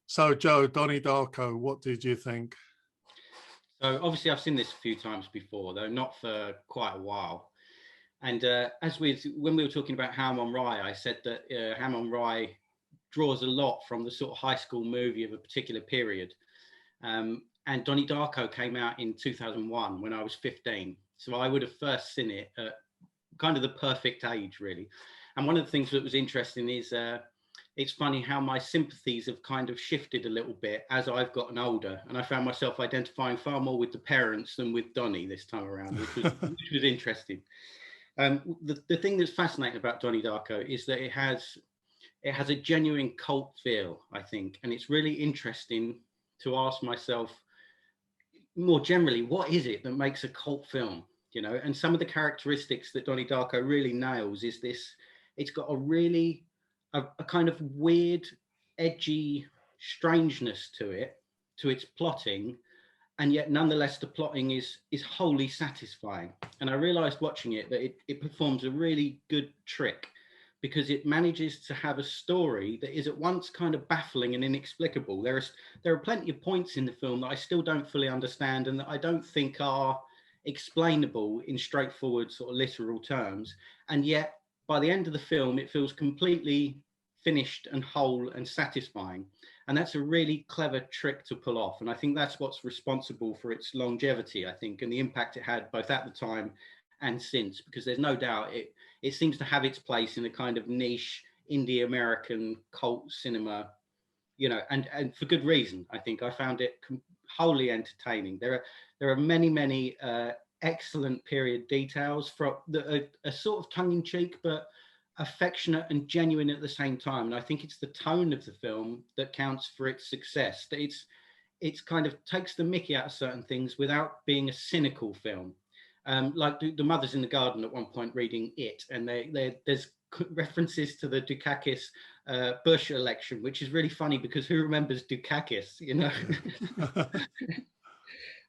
So, Joe, Donnie Darko, what did you think? So obviously I've seen this a few times before, though not for quite a while. And when we were talking about Hammond Rye, I said that Hammond Rye draws a lot from the sort of high school movie of a particular period. And Donnie Darko came out in 2001 when I was 15. So I would have first seen it at kind of the perfect age, really. And one of the things that was interesting is it's funny how my sympathies have kind of shifted a little bit as I've gotten older. And I found myself identifying far more with the parents than with Donnie this time around, which was interesting. The thing that's fascinating about Donnie Darko is that it has a genuine cult feel, I think. And it's really interesting to ask myself more generally, what is it that makes a cult film? And some of the characteristics that Donnie Darko really nails is this: it's got a kind of weird, edgy strangeness to it, to its plotting, and yet nonetheless the plotting is wholly satisfying. And I realized watching it that it performs a really good trick, because it manages to have a story that is at once kind of baffling and inexplicable. There are plenty of points in the film that I still don't fully understand and that I don't think are explainable in straightforward sort of literal terms. And yet by the end of the film, it feels completely finished and whole and satisfying. And that's a really clever trick to pull off. And I think that's what's responsible for its longevity, I think, and the impact it had both at the time and since, because there's no doubt it seems to have its place in a kind of niche indie American cult cinema, and for good reason. I think I found it wholly entertaining. There are many excellent period details that are sort of tongue-in-cheek, but affectionate and genuine at the same time. And I think it's the tone of the film that counts for its success. That it's kind of takes the mickey out of certain things without being a cynical film. Like the mothers in the garden at one point reading it, and there's references to the Dukakis Bush election, which is really funny because who remembers Dukakis,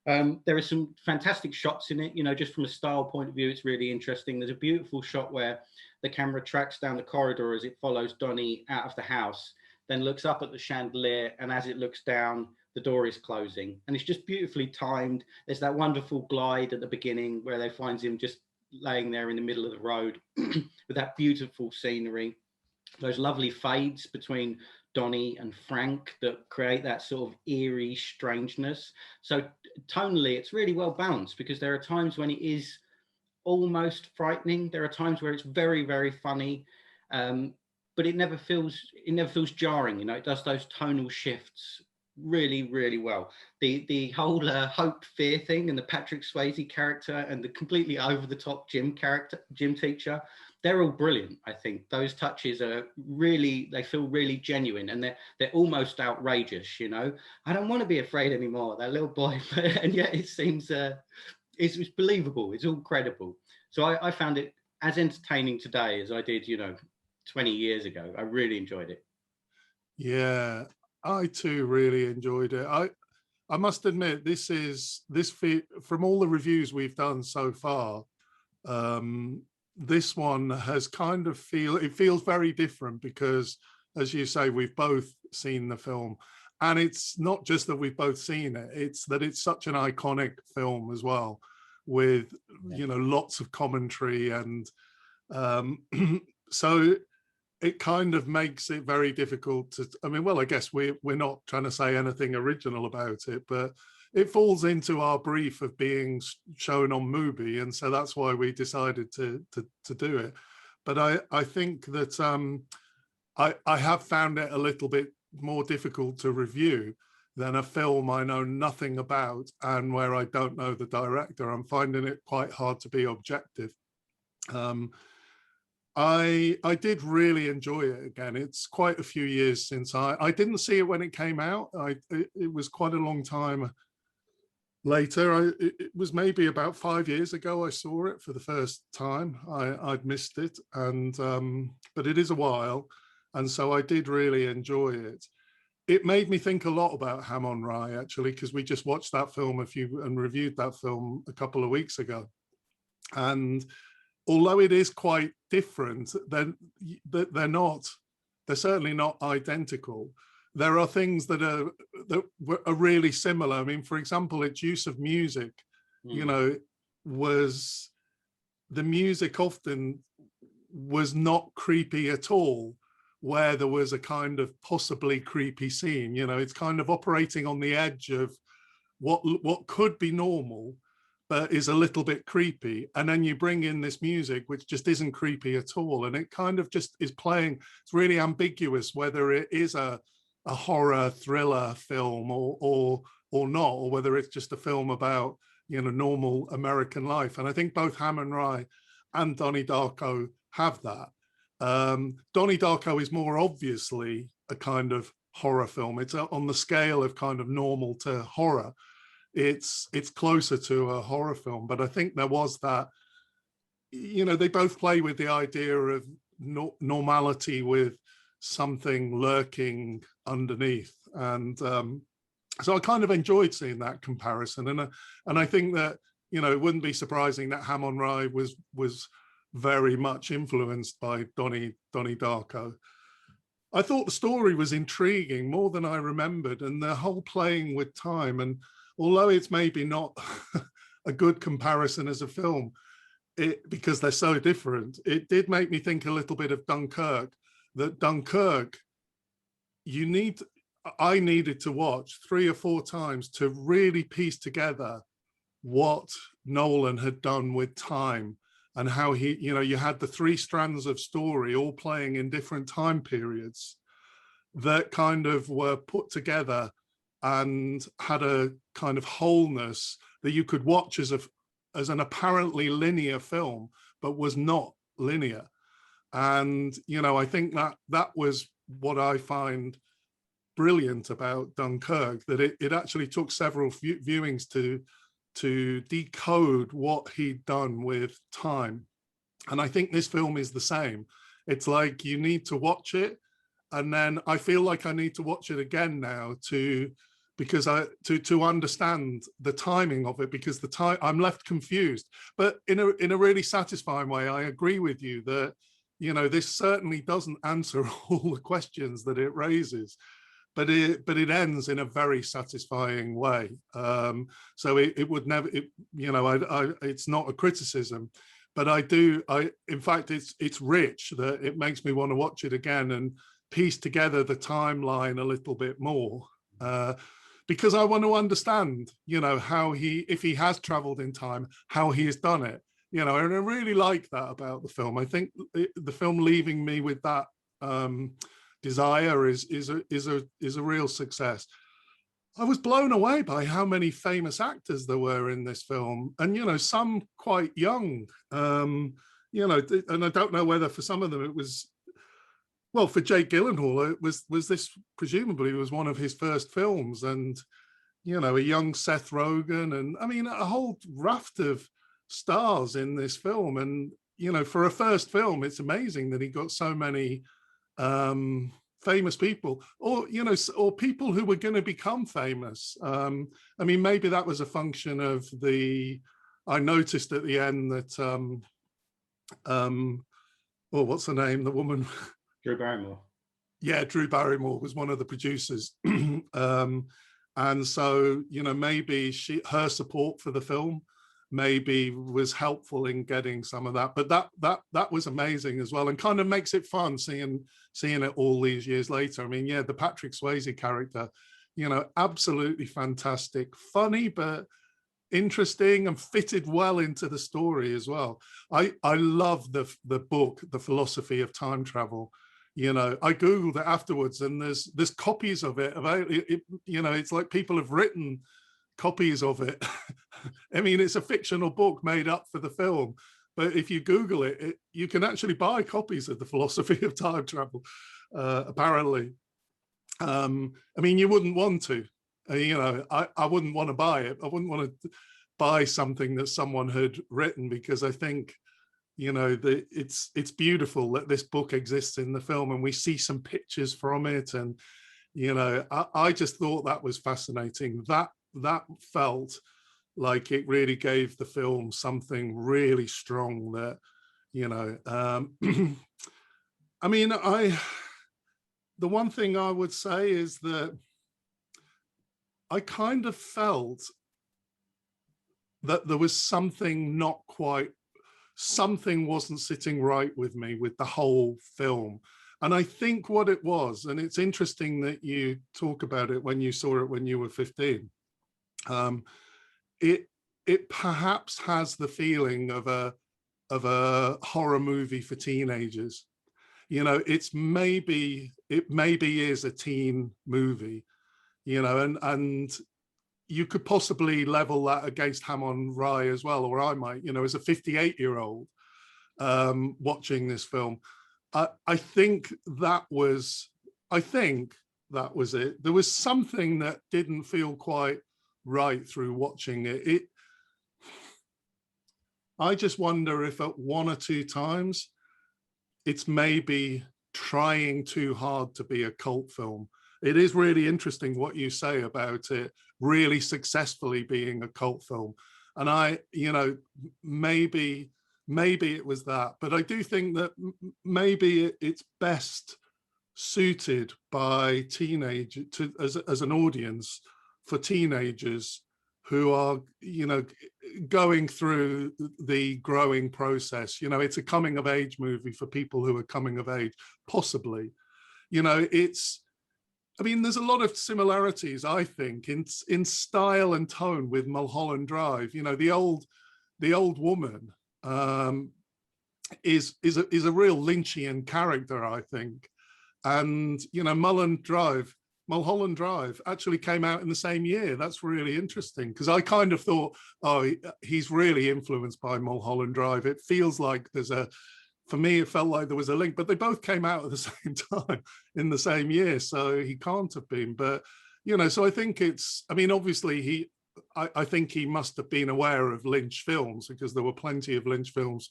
There are some fantastic shots in it, just from a style point of view, it's really interesting. There's a beautiful shot where the camera tracks down the corridor as it follows Donnie out of the house, then looks up at the chandelier, and as it looks down, the door is closing. And it's just beautifully timed. There's that wonderful glide at the beginning where they find him just laying there in the middle of the road with that beautiful scenery, those lovely fades between Donnie and Frank that create that sort of eerie strangeness. So tonally, it's really well balanced, because there are times when it is almost frightening. There are times where it's very, very funny, but it never feels jarring. It does those tonal shifts really, really well. The whole hope fear thing, and the Patrick Swayze character, and the completely over the top gym teacher, they're all brilliant. I think those touches they feel really genuine, and they're almost outrageous. I don't want to be afraid anymore, that little boy, and yet it seems it's believable. It's all credible. So I found it as entertaining today as I did 20 years ago. I really enjoyed it. Yeah, I too really enjoyed it. I must admit, from all the reviews we've done so far, this one has it feels very different, because, as you say, we've both seen the film, and it's not just that we've both seen it, it's that it's such an iconic film as well, with lots of commentary, and so it kind of makes it very difficult to, I guess we're not trying to say anything original about it, but it falls into our brief of being shown on Mubi, and so that's why we decided to do it. But I think that I have found it a little bit more difficult to review than a film I know nothing about and where I don't know the director. I'm finding it quite hard to be objective. I did really enjoy it again. It's quite a few years since I didn't see it when it came out. It was quite a long time later. It was maybe about 5 years ago I saw it for the first time. I'd missed it, and but it is a while, and so I did really enjoy it. It made me think a lot about Hammond Rye, actually, because we just watched that film and reviewed that film a couple of weeks ago. And although it is quite different, they're certainly not identical. there are things that are really similar. I mean, for example, its use of music, you know, was the music often was not creepy at all, where there was a kind of possibly creepy scene. You know, it's kind of operating on the edge of what could be normal, but is a little bit creepy. And then you bring in this music, which just isn't creepy at all. And it kind of just is playing, it's really ambiguous whether it is a horror thriller film or not, or whether it's just a film about, you know, normal American life. And I think both Hammond Rye and Donnie Darko have that. Donnie Darko is more obviously a kind of horror film. It's on the scale of kind of normal to horror. It's closer to a horror film, but I think there was that, you know, they both play with the idea of normality with something lurking underneath. And so I kind of enjoyed seeing that comparison. And I think that, you know, it wouldn't be surprising that Hammond Rye was very much influenced by Donnie Darko. I thought the story was intriguing, more than I remembered, and the whole playing with time. And although it's maybe not a good comparison as a film, because they're so different, it did make me think a little bit of Dunkirk. That Dunkirk, I needed to watch 3 or 4 times to really piece together what Nolan had done with time, and how he, you know, you had the 3 strands of story all playing in different time periods that kind of were put together and had a kind of wholeness that you could watch as an apparently linear film, but was not linear. And, you know, I think that was what I find brilliant about Dunkirk, that it actually took several viewings to decode what he'd done with time. And I think this film is the same. It's like you need to watch it, and then I feel like I need to watch it again now to understand the timing of it, because I'm left confused, but in a really satisfying way. I agree with you that, you know, this certainly doesn't answer all the questions that it raises, but it ends in a very satisfying way. So it would never, you know, it's not a criticism, but in fact, it's rich, that it makes me want to watch it again and piece together the timeline a little bit more, because I want to understand, you know, how if he has traveled in time, how he has done it, you know. And I really like that about the film. I think the film leaving me with that desire is a real success. I was blown away by how many famous actors there were in this film, and, you know, some quite young, you know, and I don't know whether for some of them it was, well, for Jake Gyllenhaal, it was this presumably was one of his first films, and, you know, a young Seth Rogen, and I mean, a whole raft of stars in this film. And, you know, for a first film, it's amazing that he got so many famous people, or, you know, or people who were going to become famous. I mean, maybe that was a function of I noticed at the end that well, what's her name, the woman? Drew Barrymore. Yeah, Drew Barrymore was one of the producers. And so, you know, maybe her support for the film maybe was helpful in getting some of that. But that was amazing as well, and kind of makes it fun seeing it all these years later. I mean, yeah, the Patrick Swayze character, you know, absolutely fantastic, funny, but interesting, and fitted well into the story as well. I love the book, The Philosophy of Time Travel. You know, I Googled it afterwards, and there's copies of it about it. You know, it's like people have written copies of it. I mean, it's a fictional book made up for the film, but if you Google it, you can actually buy copies of The Philosophy of Time Travel, apparently. I mean, you wouldn't want to, you know, I wouldn't want to buy it. I wouldn't want to buy something that someone had written, because I think, you know, it's beautiful that this book exists in the film, and we see some pictures from it. And, you know, I just thought that was fascinating. That felt like it really gave the film something really strong that, you know, I mean, the one thing I would say is that I kind of felt that there was something not quite, something wasn't sitting right with me with the whole film. And I think what it was, and it's interesting that you talk about it when you saw it when you were 15, it it perhaps has the feeling of a horror movie for teenagers. You know, it maybe is a teen movie, you know, and you could possibly level that against Hamon Rai as well, or I might, you know, as a 58-year-old watching this film. I think that was it. There was something that didn't feel quite right through watching it. I just wonder if at one or two times it's maybe trying too hard to be a cult film. It is really interesting what you say about it really successfully being a cult film. And I, you know, maybe it was that, but I do think that maybe it's best suited by teenage to as an audience for teenagers who are, you know, going through the growing process. You know, it's a coming of age movie for people who are coming of age, possibly. You know, I mean, there's a lot of similarities, I think, in style and tone with Mulholland Drive. You know, the old woman is a real Lynchian character, I think. And, you know, Mulholland Drive actually came out in the same year. That's really interesting, because I kind of thought, oh, he's really influenced by Mulholland Drive. It feels like for me, it felt like there was a link, but they both came out at the same time in the same year. So he can't have been, but, you know, so I think I mean, obviously I think he must have been aware of Lynch films, because there were plenty of Lynch films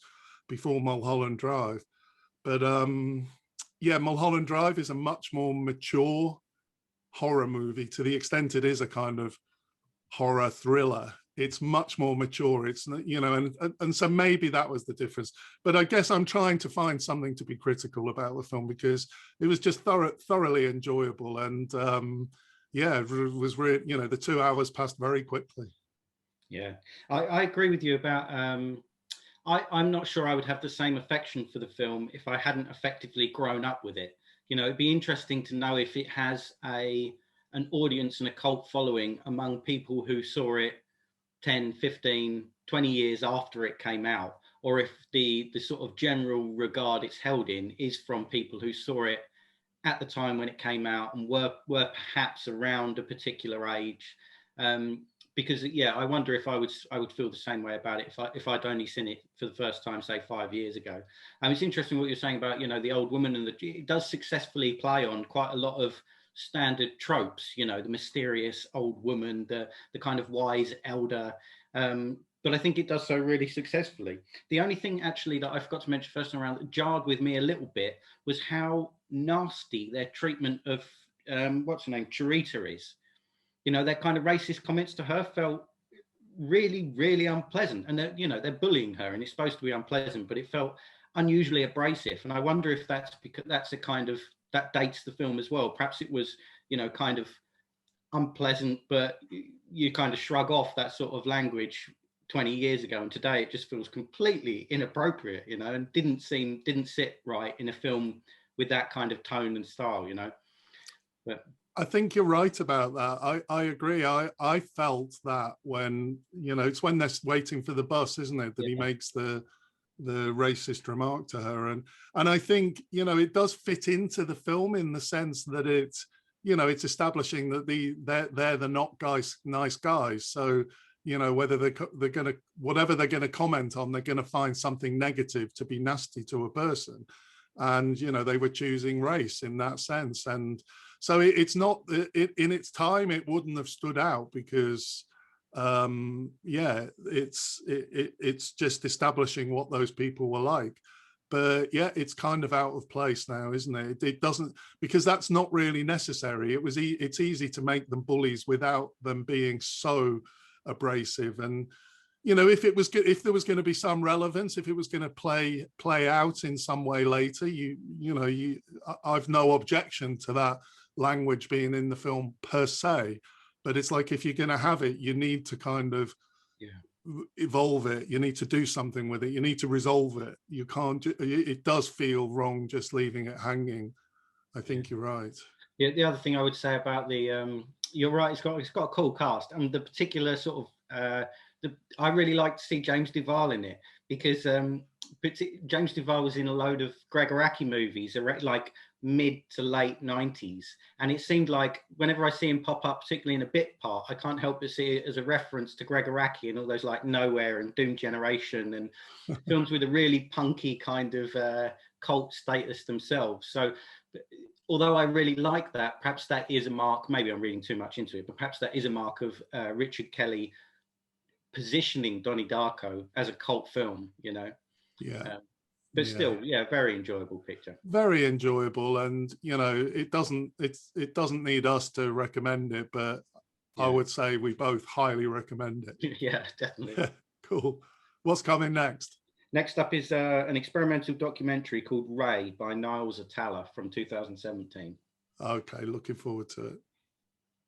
before Mulholland Drive. But yeah, Mulholland Drive is a much more mature horror movie, to the extent it is a kind of horror thriller. It's much more mature. It's, you know, and so maybe that was the difference. But I guess I'm trying to find something to be critical about the film, because it was just thoroughly enjoyable. And yeah, it was really, you know, the 2 hours passed very quickly. Yeah, I agree with you about I'm not sure I would have the same affection for the film if I hadn't effectively grown up with it. You know, it'd be interesting to know if it has an audience and a cult following among people who saw it 10, 15, 20 years after it came out, or if the sort of general regard it's held in is from people who saw it at the time when it came out and were perhaps around a particular age. Because yeah, I wonder if I would feel the same way about it if I'd only seen it for the first time, say 5 years ago. It's interesting what you're saying about, you know, the old woman, and it does successfully play on quite a lot of standard tropes. You know, the mysterious old woman, the kind of wise elder. But I think it does so really successfully. The only thing actually that I forgot to mention first time around that jarred with me a little bit was how nasty their treatment of what's her name, Charita is. You know, their kind of racist comments to her felt really, really unpleasant. And they're, you know, they're bullying her, and it's supposed to be unpleasant, but it felt unusually abrasive. And I wonder if that's because that's a kind of, that dates the film as well. Perhaps it was, you know, kind of unpleasant, but you kind of shrug off that sort of language 20 years ago, and today it just feels completely inappropriate, you know, and didn't sit right in a film with that kind of tone and style, you know. But I think you're right about that. I agree. I felt that when, you know, it's when they're waiting for the bus, isn't it, that he makes the racist remark to her. And I think, you know, it does fit into the film in the sense that it's, you know, it's establishing that they're the not nice guys. So, you know, whether they're going to, whatever they're going to comment on, they're going to find something negative to be nasty to a person. And, you know, they were choosing race in that sense. And so it's not, in its time, it wouldn't have stood out, because yeah, it's just establishing what those people were like. But yeah, it's kind of out of place now, isn't it? It doesn't, because that's not really necessary. It's easy to make them bullies without them being so abrasive. And you know, if there was going to be some relevance, if it was going to play out in some way later, I've no objection to that language being in the film per se, but it's like, if you're going to have it, you need to kind of evolve it. You need to do something with it. You need to resolve it. You can't. It does feel wrong just leaving it hanging. I think you're right. Yeah, the other thing I would say about the you're right. It's got a cool cast, and the particular sort of I really like to see James Duval in it, because James Duval was in a load of Greg Araki movies, like mid to late 90s, and it seemed like whenever I see him pop up, particularly in a bit part, I can't help but see it as a reference to Greg Araki and all those like Nowhere and Doom Generation and films with a really punky kind of cult status themselves. So although I really like that, perhaps that is a mark, maybe I'm reading too much into it, but perhaps that is a mark of Richard Kelly positioning Donnie Darko as a cult film, you know. But still, very enjoyable picture. Very enjoyable, and you know, it doesn't need us to recommend it, but I would say we both highly recommend it. Yeah, definitely. Cool. What's coming next? Next up is an experimental documentary called Ray by Niles Atala from 2017. Okay, looking forward to it.